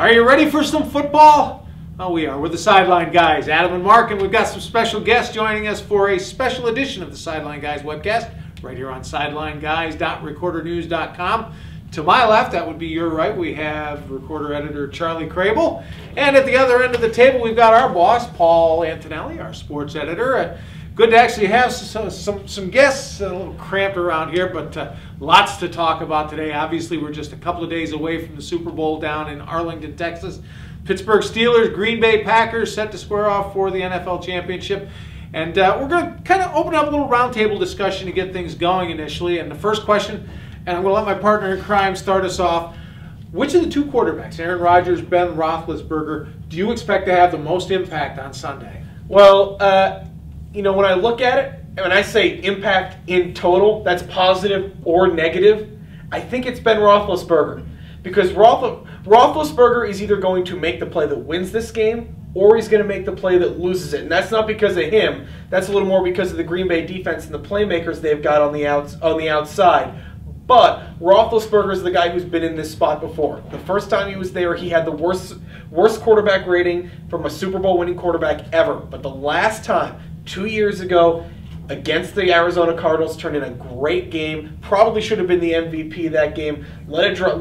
Are you ready for some football? Oh, we are. We're the Sideline Guys, Adam and Mark, and we've got some special guests joining us for a special edition of the Sideline Guys webcast right here on sidelineguys.recordernews.com. To my left, that would be your right, we have recorder editor Charlie Crable. And at the other end of the table, we've got our boss, Paul Antonelli, our sports editor. Good to actually have some guests, a little cramped around here, but lots to talk about today. Obviously, we're just a couple of days away from the Super Bowl down in Arlington, Texas. Pittsburgh Steelers, Green Bay Packers set to square off for the NFL Championship. And we're going to kind of open up a little roundtable discussion to get things going initially. And the first question, and I'm going to let my partner in crime start us off. Which of the two quarterbacks, Aaron Rodgers, Ben Roethlisberger, do you expect to have the most impact on Sunday? Well, you know, when I look at it, and when I say impact in total, that's positive or negative, I think it's Ben Roethlisberger. Because Roethlisberger is either going to make the play that wins this game, or he's going to make the play that loses it. And that's not because of him. That's a little more because of the Green Bay defense and the playmakers they've got on the outside. But Roethlisberger is the guy who's been in this spot before. The first time he was there, he had the worst quarterback rating from a Super Bowl winning quarterback ever. But the last time, 2 years ago, against the Arizona Cardinals, turned in a great game. Probably should have been the MVP of that game. Let a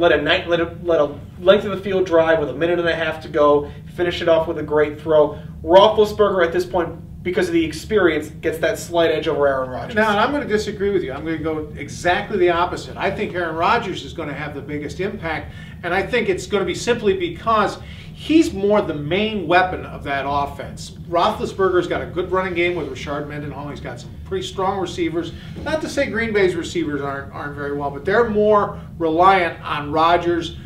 length of the field drive with a minute and a half to go. Finish it off with a great throw. Roethlisberger at this point, because of the experience, gets that slight edge over Aaron Rodgers. Now, and I'm going to disagree with you. I'm going to go exactly the opposite. I think Aaron Rodgers is going to have the biggest impact, and I think it's going to be simply because he's more the main weapon of that offense. Roethlisberger's got a good running game with Rashard Mendenhall. He's got some pretty strong receivers. Not to say Green Bay's receivers aren't very well, but they're more reliant on Rodgers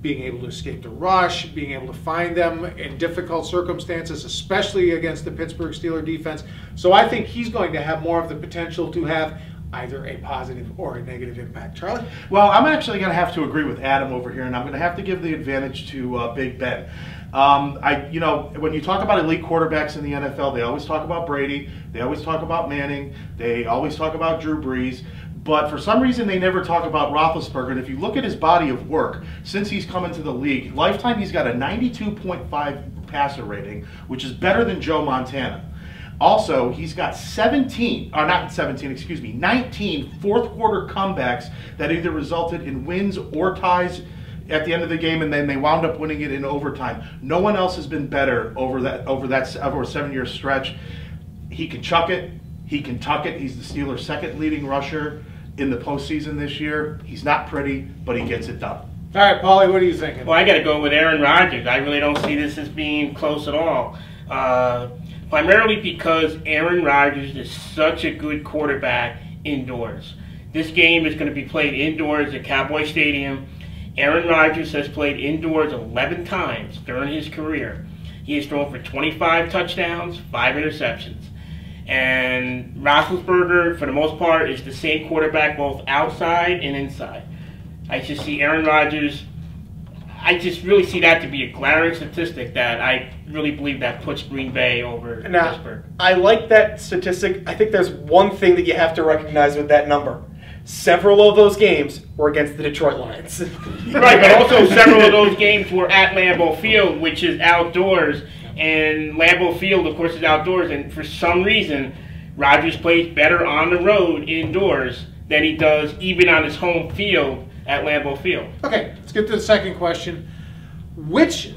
being able to escape the rush, being able to find them in difficult circumstances, especially against the Pittsburgh Steelers defense. So I think he's going to have more of the potential to have either a positive or a negative impact. Charlie? Well, I'm actually going to have to agree with Adam over here, and I'm going to have to give the advantage to Big Ben. You know, when you talk about elite quarterbacks in the NFL, they always talk about Brady, they always talk about Manning, they always talk about Drew Brees. But for some reason, they never talk about Roethlisberger. And if you look at his body of work since he's come into the league, lifetime he's got a 92.5 passer rating, which is better than Joe Montana. Also, he's got 19 fourth quarter comebacks that either resulted in wins or ties at the end of the game, and then they wound up winning it in overtime. No one else has been better over a 7-year stretch. He can chuck it. He can tuck it. He's the Steelers' second leading rusher in the postseason this year. He's not pretty, but he gets it done. All right, Paulie, what are you thinking? Well, I got to go with Aaron Rodgers. I really don't see this as being close at all. Primarily because Aaron Rodgers is such a good quarterback indoors. This game is going to be played indoors at Cowboy Stadium. Aaron Rodgers has played indoors 11 times during his career. He has thrown for 25 touchdowns, 5 interceptions. And Roethlisberger, for the most part, is the same quarterback both outside and inside. I just see Aaron Rodgers, I just really see that to be a glaring statistic that I really believe that puts Green Bay over Pittsburgh. I like that statistic. I think there's one thing that you have to recognize with that number. Several of those games were against the Detroit Lions. Right, but also several of those games were at Lambeau Field, which is outdoors. And Lambeau Field, of course, is outdoors, and for some reason, Rodgers plays better on the road indoors than he does even on his home field at Lambeau Field. Okay, let's get to the second question. Which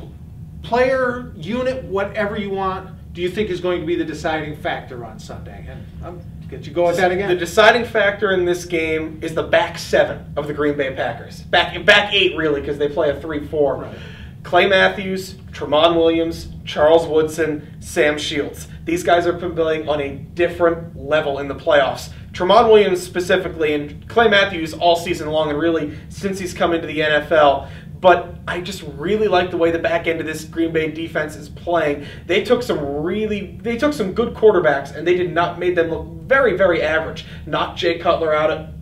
player, unit, whatever you want, do you think is going to be the deciding factor on Sunday? And I'll get you go with that again. The deciding factor in this game is the back 7 of the Green Bay Packers. Back 8, really, because they play a 3-4. Right. Clay Matthews, Tramon Williams, Charles Woodson, Sam Shields. These guys are playing on a different level in the playoffs. Tramon Williams specifically, and Clay Matthews all season long, and really since he's come into the NFL. But I just really like the way the back end of this Green Bay defense is playing. They took some good quarterbacks, and they made them look very, very average. Knocked Jay Cutler out of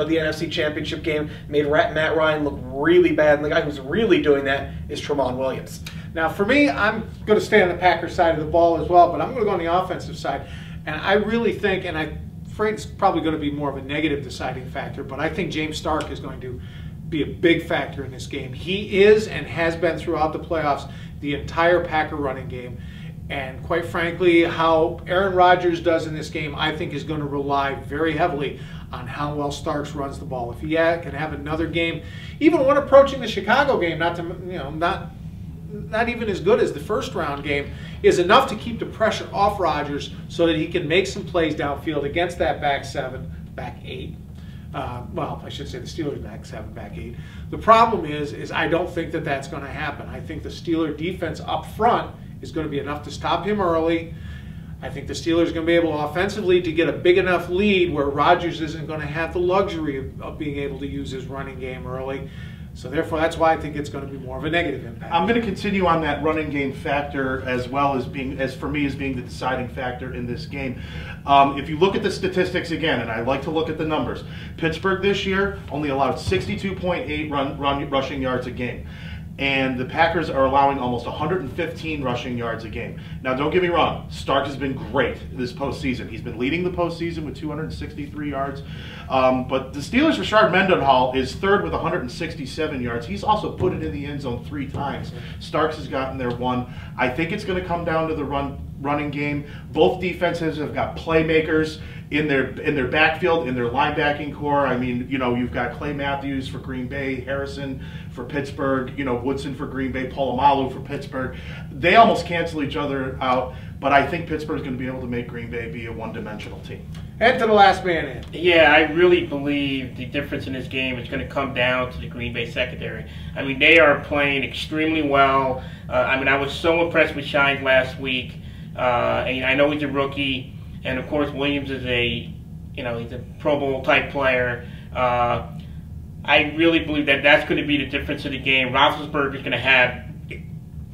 the NFC Championship game, made Matt Ryan look really bad, and the guy who's really doing that is Tramon Williams. Now, for me, I'm going to stay on the Packers side of the ball as well, but I'm going to go on the offensive side. And I really think, and I'm afraid it's probably going to be more of a negative deciding factor, but I think James Stark is going to be a big factor in this game. He is and has been throughout the playoffs the entire Packer running game. And quite frankly, how Aaron Rodgers does in this game, I think, is going to rely very heavily on how well Starks runs the ball. If he can have another game, even one approaching the Chicago game, not even as good as the first round game, is enough to keep the pressure off Rodgers so that he can make some plays downfield against that back 7, back 8. Well, I should say the Steelers back 7, back 8. The problem is I don't think that that's going to happen. I think the Steeler defense up front is going to be enough to stop him early. I think the Steelers are going to be able offensively to get a big enough lead where Rodgers isn't going to have the luxury of being able to use his running game early. So therefore, that's why I think it's going to be more of a negative impact. I'm going to continue on that running game factor as well as being, for me, as being the deciding factor in this game. If you look at the statistics again, and I like to look at the numbers, Pittsburgh this year only allowed 62.8 rushing yards a game. And the Packers are allowing almost 115 rushing yards a game. Now, don't get me wrong. Stark has been great this postseason. He's been leading the postseason with 263 yards. But the Steelers' Rashard Mendenhall is third with 167 yards. He's also put it in the end zone 3 times. Starks has gotten there 1. I think it's going to come down to the running game. Both defenses have got playmakers in their backfield, in their linebacking core. I mean, you've got Clay Matthews for Green Bay, Harrison for Pittsburgh, Woodson for Green Bay, Polamalu for Pittsburgh. They almost cancel each other out, but I think Pittsburgh's going to be able to make Green Bay be a one-dimensional team. And to the last man in. Yeah, I really believe the difference in this game is going to come down to the Green Bay secondary. I mean, they are playing extremely well. I was so impressed with Shines last week. And I know he's a rookie. And of course, Williams is he's a Pro Bowl type player. I really believe that that's going to be the difference of the game. Roethlisberger is going to have a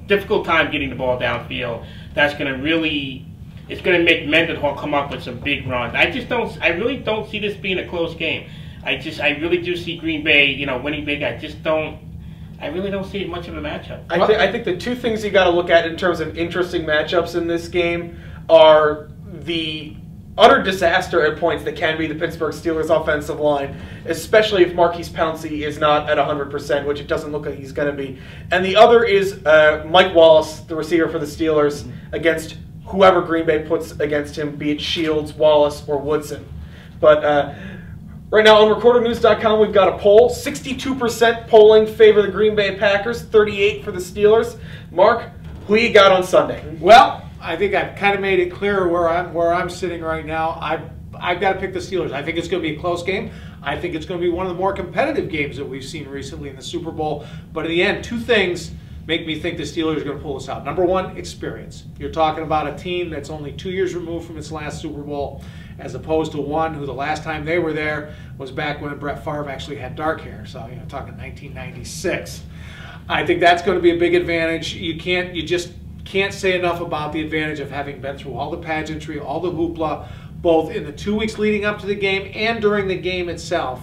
difficult time getting the ball downfield. That's going to it's going to make Mendenhall come up with some big runs. I really don't see this being a close game. I really do see Green Bay, winning big. I really don't see much of a matchup. I think the two things you got to look at in terms of interesting matchups in this game are the utter disaster at points that can be the Pittsburgh Steelers offensive line, especially if Marquise Pouncey is not at 100%, which it doesn't look like he's going to be. And the other is Mike Wallace, the receiver for the Steelers, against whoever Green Bay puts against him, be it Shields, Wallace, or Woodson. But right now on RecorderNews.com, we've got a poll. 62% polling favor the Green Bay Packers, 38% for the Steelers. Mark, who you got on Sunday? Well, I think I've kind of made it clear where I'm sitting right now. I've got to pick the Steelers. I think it's going to be a close game. I think it's going to be one of the more competitive games that we've seen recently in the Super Bowl. But in the end, 2 things make me think the Steelers are going to pull this out. Number 1, experience. You're talking about a team that's only 2 years removed from its last Super Bowl, as opposed to one who the last time they were there was back when Brett Favre actually had dark hair. So talking 1996. I think that's going to be a big advantage. You just can't say enough about the advantage of having been through all the pageantry, all the hoopla, both in the 2 weeks leading up to the game and during the game itself.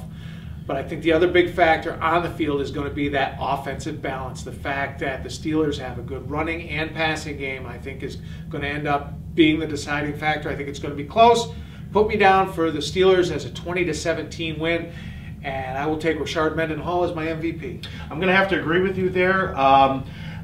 But I think the other big factor on the field is going to be that offensive balance. The fact that the Steelers have a good running and passing game, I think, is going to end up being the deciding factor. I think it's going to be close. Put me down for the Steelers as a 20-17 win. And I will take Rashard Mendenhall as my MVP. I'm going to have to agree with you there.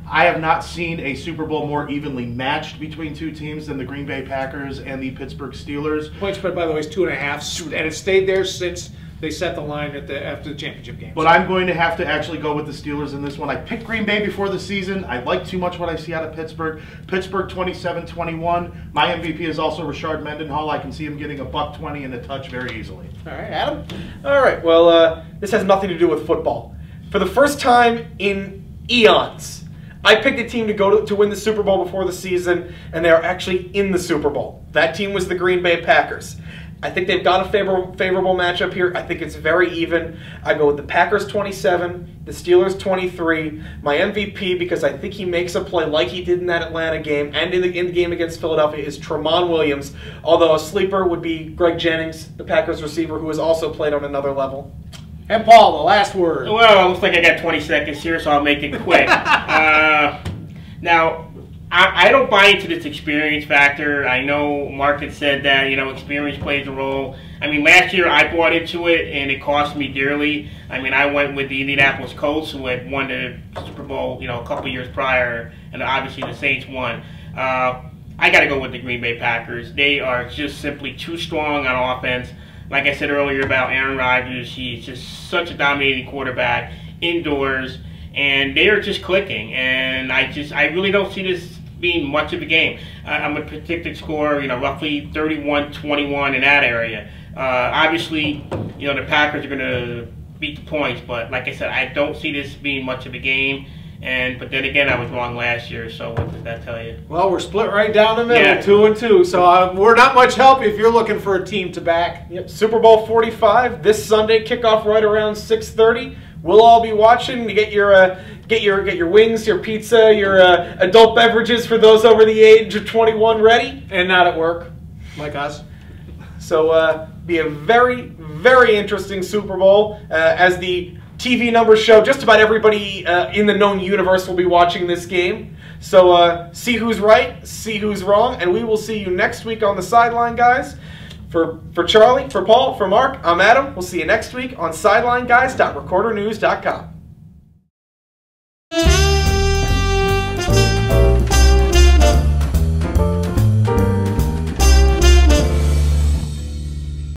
I have not seen a Super Bowl more evenly matched between 2 teams than the Green Bay Packers and the Pittsburgh Steelers. Point spread, by the way, is 2.5, and it stayed there since they set the line after the championship game. But I'm going to have to actually go with the Steelers in this one. I picked Green Bay before the season. I like too much what I see out of Pittsburgh. Pittsburgh 27-21. My MVP is also Rashard Mendenhall. I can see him getting a $120 and a touch very easily. All right, Adam? All right, well, this has nothing to do with football. For the first time in eons, I picked a team to win the Super Bowl before the season, and they are actually in the Super Bowl. That team was the Green Bay Packers. I think they've got a favorable matchup here. I think it's very even. I go with the Packers 27, the Steelers 23. My MVP, because I think he makes a play like he did in that Atlanta game and in the game against Philadelphia, is Tramon Williams. Although a sleeper would be Greg Jennings, the Packers receiver, who has also played on another level. And Paul, the last word. Well, it looks like I got 20 seconds here, so I'll make it quick. Now, I don't buy into this experience factor. I know Mark had said that, experience plays a role. I mean, last year I bought into it, and it cost me dearly. I mean, I went with the Indianapolis Colts, who had won the Super Bowl, a couple years prior, and obviously the Saints won. I got to go with the Green Bay Packers. They are just simply too strong on offense. Like I said earlier about Aaron Rodgers, he's just such a dominating quarterback indoors, and they are just clicking. And I really don't see this being much of a game. I'm going to predict the score, roughly 31-21 in that area. Obviously, the Packers are going to beat the points, but like I said, I don't see this being much of a game. But then again, I was wrong last year, so what does that tell you? Well, we're split right down the middle, Yeah. 2-2. So we're not much help if you're looking for a team to back. Yep. Super Bowl 45 this Sunday, kickoff right around 6:30. We'll all be watching to get your wings, your pizza, your adult beverages for those over the age of 21 ready. And not at work, like us. So be a very, very interesting Super Bowl as the TV numbers show. Just about everybody in the known universe will be watching this game. So see who's right, see who's wrong, and we will see you next week on the Sideline Guys. For Charlie, for Paul, for Mark, I'm Adam. We'll see you next week on SidelineGuys.recordernews.com.